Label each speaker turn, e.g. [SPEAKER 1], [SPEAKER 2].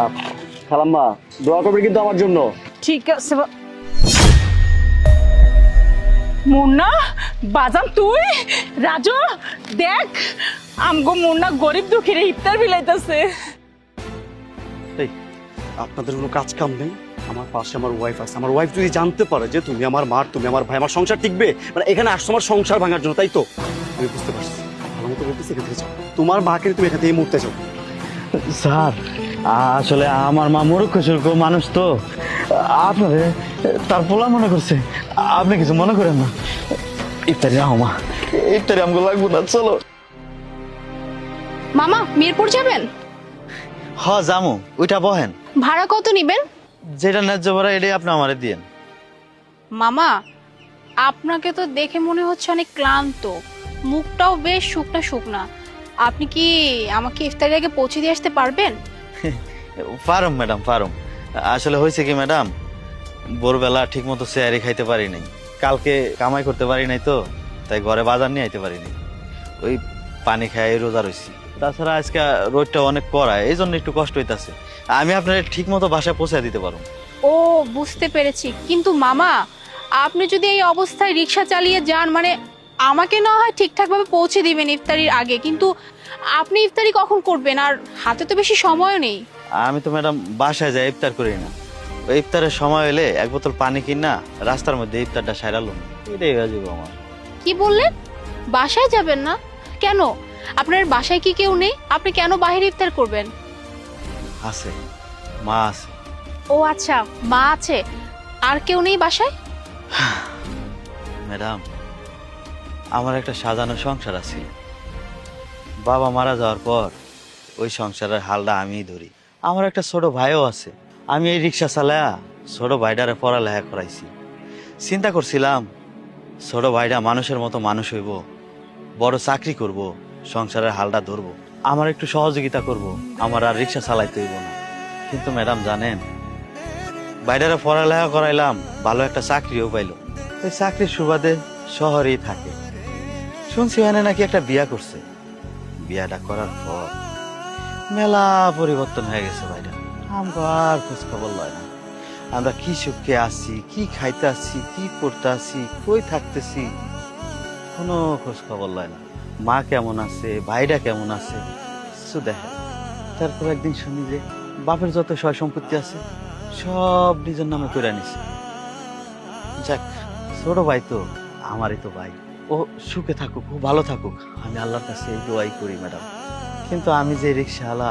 [SPEAKER 1] আহ, খালাম্মা দোয়া করবে কিন্তু আমার জন্য।
[SPEAKER 2] ঠিক আছে মুন্না বাজান তুই রাজু দেখ আমগো মুন্না গরিব দুঃখীরে ইফতার বিলাইতেছে।
[SPEAKER 1] এই আপনাদের কোনো কাজ কাম নেই? আমার পাশে আমার ওয়াইফ আছে, আমার ওয়াইফ যদি জানতে পারে যে তুমি আমার মা, তুমি আমার ভাই, আমার সংসার টিকবে? মানে এখানে আসছো আমার সংসার ভাঙার জন্য, তাই তো? আমি বুঝতে পারছি, ভালো মতো বলতেছি, এখান থেকে যাও। তোমার মাকে তুমি এখান থেকে এই মুহূর্তে যাও।
[SPEAKER 3] স্যার আসলে আমার মা মূর্খ সুর্খ মানুষ তো, আপনারে তার পোলা মনে করছে, আপনি কিছু মনে করেন না। ইফতারি রাখো মা, ইফতারি আমাকে লাগবো না, চলো।
[SPEAKER 4] মামা মিরপুর যাবেন?
[SPEAKER 3] হ জামু, ওইটা বহেন,
[SPEAKER 4] ভাড়া কত নিবেন?
[SPEAKER 3] যেটা ন্যায্য ভাড়া এটাই আপনি আমারে দিয়েন।
[SPEAKER 4] মামা আপনাকে তো দেখে মনে হচ্ছে অনেক ক্লান্ত, মুখটাও বেশ শুকনা শুকনা। আপনি কি আমাকে ইফতারের আগে পৌঁছে দিয়ে আসতে পারবেন?
[SPEAKER 3] পারুম ম্যাডাম, পারুম। আসলে হয়েছে কি ম্যাডাম, ভোরবেলা ঠিক মতো চেয়ারি খাইতে পারি নাই, কালকে কামাই করতে পারি নাই তো, তাই ঘরে বাজার নিয়ে আইতে পারি নাই, ওই পানি খাই রোজা রয়েছি। তাছাড়া আজকে রোদটা অনেক কড়ায়, এই জন্য একটু কষ্ট হইতাছে। আমি আপনার ঠিক মতো বাসায় পৌঁছে দিতে পারবো।
[SPEAKER 4] ও বুঝতে পেরেছি, কিন্তু মামা আপনি যদি এই অবস্থায় রিক্সা চালিয়ে যান, মানে আমাকে না হয় ঠিকঠাকভাবে পৌঁছে দিবেন ইফতারির আগে, কিন্তু আপনি ইফতারি কখন করবেন? আর হাতে তো বেশি সময়ও নেই।
[SPEAKER 3] আমি তো ম্যাডাম বাসায় যাই ইফতার করি না, ওই ইফতারের সময় হলে এক বোতল পানি কিনা রাস্তার মধ্যে ইফতারটা সারালাম, এটাই হয়ে যাবো আমার।
[SPEAKER 4] কি বললেন? বাসায় যাবেন না কেন? আপনার বাসায় কি কেউ নেই? আপনি কেন বাইরে ইফতার করবেন?
[SPEAKER 3] আছে, মা আছে।
[SPEAKER 4] ও আচ্ছা, মা আছে, আর কেউ নেই বাসায়?
[SPEAKER 3] ম্যাডাম আমার একটা সাজানো সংসার আছে, বাবা মারা যাওয়ার পর ওই সংসারের হালটা আমিই ধরি। আমার একটা ছোট ভাইও আছে, আমি এই রিক্সা চালায়া ছোট ভাইটারে পড়ালেখা করাইছি। চিন্তা করছিলাম ছোট ভাইটা মানুষের মতো মানুষ হইব, বড় চাকরি করব, সংসারের হালটা ধরবো, আমার একটু সহযোগিতা করব, আমার আর রিক্সা চালাইতে হইব না। কিন্তু ম্যাডাম জানেন, ভাইটারে পড়ালেখা করাইলাম, ভালো একটা চাকরিও পাইলো, ওই চাকরির সুবাদে শহরেই থাকে। শুনছি এনে নাকি একটা বিয়া করছে, বিয়াটা করার পর মেলা পরিবর্তন হয়ে গেছে ভাইটা, আমগো আর খোঁজ খবর লয় না। আমরা কি সুখে আছি, কি খাইতে আছি, কি করতে আছি, কই থাকতেছি, কোনো খোঁজ খবর লয় না। মা কেমন আছে, ভাইটা কেমন আছে, কিছু দেখে না। তারপর একদিন শুনি যে বাপের যত সয় সম্পত্তি আছে সব নিজের নামে করে নিছে। যাক, ছোট ভাই তো, আমারই তো ভাই, ও সুখে থাকুক, ও ভালো থাকুক, আমি আল্লাহর কাছে এই দোয়াই করি ম্যাডাম। কিন্তু আমি যে রিক্সাওয়ালা,